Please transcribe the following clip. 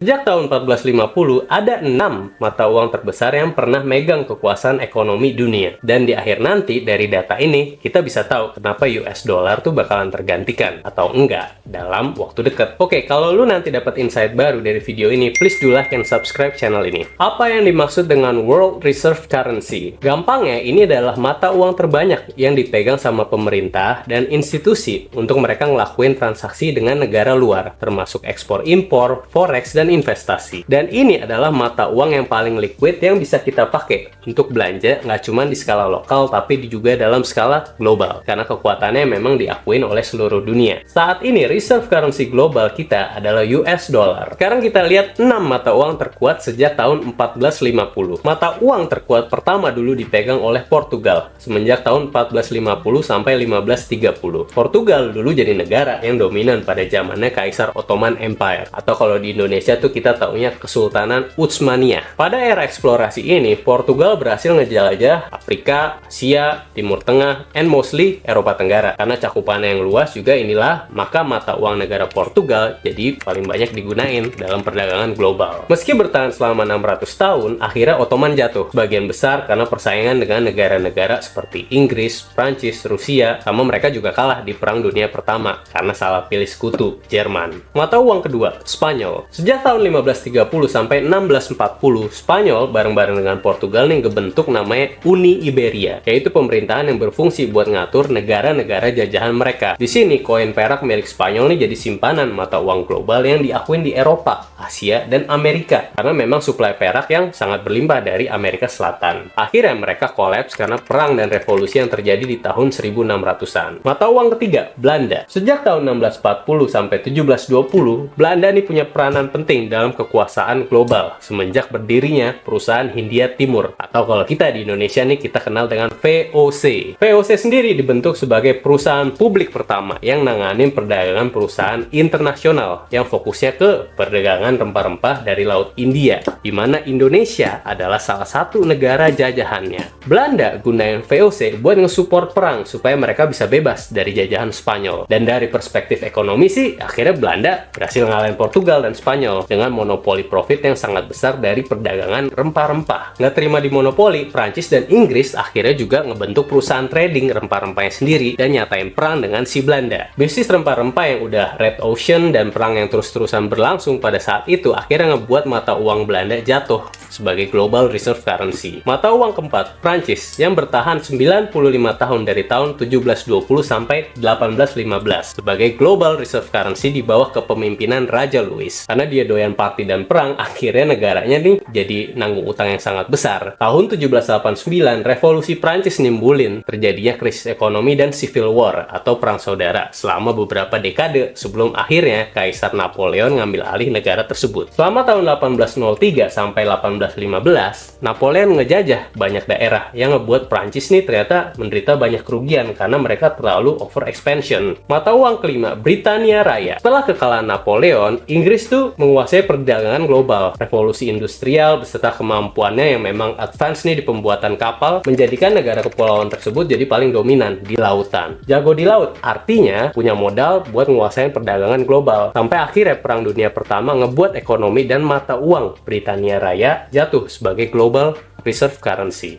Sejak tahun 1450, ada 6 mata uang terbesar yang pernah megang kekuasaan ekonomi dunia. Dan di akhir nanti, dari data ini, kita bisa tahu kenapa US dollar tuh bakalan tergantikan atau enggak dalam waktu dekat. Oke, kalau lu nanti dapat insight baru dari video ini, please do like and subscribe channel ini. Apa yang dimaksud dengan World Reserve Currency? Gampangnya, ini adalah mata uang terbanyak yang dipegang sama pemerintah dan institusi untuk mereka ngelakuin transaksi dengan negara luar, termasuk ekspor-impor, forex, dan investasi. Dan ini adalah mata uang yang paling liquid yang bisa kita pakai untuk belanja nggak cuma di skala lokal tapi juga dalam skala global karena kekuatannya memang diakuin oleh seluruh dunia. Saat ini reserve currency global kita adalah US dollar. Sekarang kita lihat 6 mata uang terkuat sejak tahun 1450. Mata uang terkuat pertama dulu dipegang oleh Portugal semenjak tahun 1450 sampai 1530. Portugal dulu jadi negara yang dominan pada zamannya Kaisar Ottoman Empire, atau kalau di Indonesia tuh kita taunya Kesultanan Utsmaniyah. Pada era eksplorasi ini, Portugal berhasil ngejelajah Afrika, Asia, Timur Tengah, and mostly Eropa Tenggara. Karena cakupannya yang luas juga inilah, maka mata uang negara Portugal jadi paling banyak digunain dalam perdagangan global. Meski bertahan selama 600 tahun, akhirnya Ottoman jatuh. Sebagian besar karena persaingan dengan negara-negara seperti Inggris, Prancis, Rusia, sama mereka juga kalah di Perang Dunia Pertama karena salah pilih sekutu, Jerman. Mata uang kedua, Spanyol. Sejak tahun 1530 sampai 1640, Spanyol bareng-bareng dengan Portugal nih ngebentuk namanya Uni Iberia, yaitu pemerintahan yang berfungsi buat ngatur negara-negara jajahan mereka. Di sini koin perak milik Spanyol nih jadi simpanan mata uang global yang diakuin di Eropa, Asia, dan Amerika karena memang suplai perak yang sangat berlimpah dari Amerika Selatan. Akhirnya mereka kolaps karena perang dan revolusi yang terjadi di tahun 1600-an. Mata uang ketiga, Belanda. Sejak tahun 1640 sampai 1720, Belanda nih punya peranan penting dalam kekuasaan global semenjak berdirinya perusahaan Hindia Timur, atau kalau kita di Indonesia nih kita kenal dengan VOC. VOC sendiri dibentuk sebagai perusahaan publik pertama yang nanganin perdagangan perusahaan internasional yang fokusnya ke perdagangan rempah-rempah dari Laut India, di mana Indonesia adalah salah satu negara jajahannya. Belanda gunain VOC buat nge-support perang supaya mereka bisa bebas dari jajahan Spanyol. Dan dari perspektif ekonomi sih, akhirnya Belanda berhasil ngalahin Portugal dan Spanyol dengan monopoli profit yang sangat besar dari perdagangan rempah-rempah. Nggak terima di monopoli, Prancis dan Inggris akhirnya juga ngebentuk perusahaan trading rempah-rempahnya sendiri dan nyatain perang dengan si Belanda. Bisnis rempah-rempah yang udah Red Ocean dan perang yang terus-terusan berlangsung pada saat itu akhirnya ngebuat mata uang Belanda jatuh sebagai global reserve currency. Mata uang keempat, Prancis, yang bertahan 95 tahun dari tahun 1720 sampai 1815 sebagai global reserve currency di bawah kepemimpinan Raja Louis. Karena dia doyan party dan perang, akhirnya negaranya nih jadi nanggung utang yang sangat besar. Tahun 1789, revolusi Prancis nimbulin terjadinya krisis ekonomi dan civil war atau perang saudara selama beberapa dekade sebelum akhirnya Kaisar Napoleon ngambil alih negara tersebut. Selama tahun 1803 sampai 1815, Napoleon ngejajah banyak daerah yang ngebuat Prancis nih ternyata menderita banyak kerugian karena mereka terlalu over expansion. Mata uang kelima, Britania Raya. Setelah kekalahan Napoleon, Inggris tuh menguasai perdagangan global. Revolusi industrial beserta kemampuannya yang memang advance nih di pembuatan kapal menjadikan negara kepulauan tersebut jadi paling dominan di lautan. Jago di laut, artinya punya modal buat menguasai perdagangan global. Sampai akhirnya Perang Dunia Pertama ngebuat ekonomi dan mata uang Britania Raya jatuh sebagai global reserve currency.